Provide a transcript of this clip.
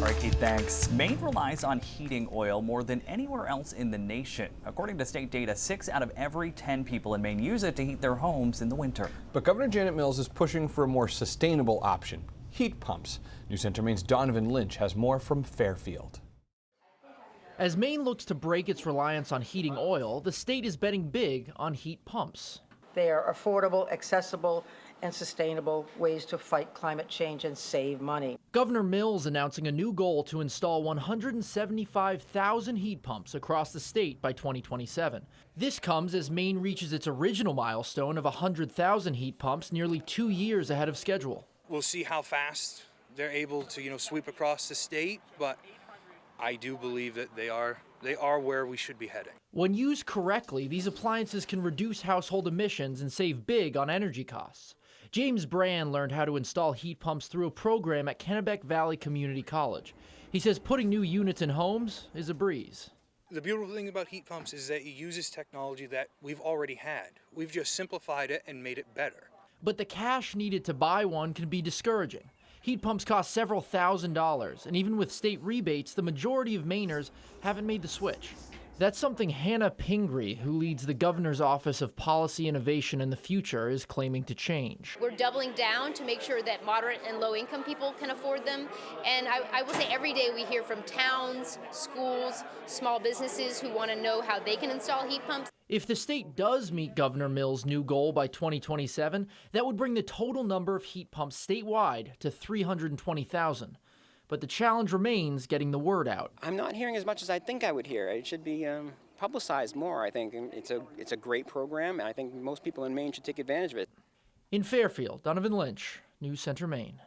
right, Keith, thanks. Maine relies on heating oil more than anywhere else in the nation. According to state data, 6 out of every 10 people in Maine use it to heat their homes in the winter. But Governor Janet Mills is pushing for a more sustainable option, heat pumps. News Center Maine's Donovan Lynch has more from Fairfield. As Maine looks to break its reliance on heating oil, the state is betting big on heat pumps. They are affordable, accessible, and sustainable ways to fight climate change and save money. Governor Mills announcing a new goal to install 175,000 heat pumps across the state by 2027. This comes as Maine reaches its original milestone of 100,000 heat pumps nearly 2 years ahead of schedule. We'll see how fast they're able to, sweep across the state, but I do believe that they are where we should be heading. When used correctly, these appliances can reduce household emissions and save big on energy costs. James Brand learned how to install heat pumps through a program at Kennebec Valley Community College. He says putting new units in homes is a breeze. The beautiful thing about heat pumps is that it uses technology that we've already had. We've just simplified it and made it better. But the cash needed to buy one can be discouraging. Heat pumps cost several $1,000s, and even with state rebates, the majority of Mainers haven't made the switch. That's something Hannah Pingree, who leads the Governor's Office of Policy Innovation in the Future, is claiming to change. We're doubling down to make sure that moderate and low-income people can afford them. And I will say every day we hear from towns, schools, small businesses who want to know how they can install heat pumps. If the state does meet Governor Mills' new goal by 2027, that would bring the total number of heat pumps statewide to 320,000. But the challenge remains getting the word out. I'm not hearing as much as I think I would hear. It should be publicized more, I think. It's a great program, and I think most people in Maine should take advantage of it. In Fairfield, Donovan Lynch, News Center, Maine.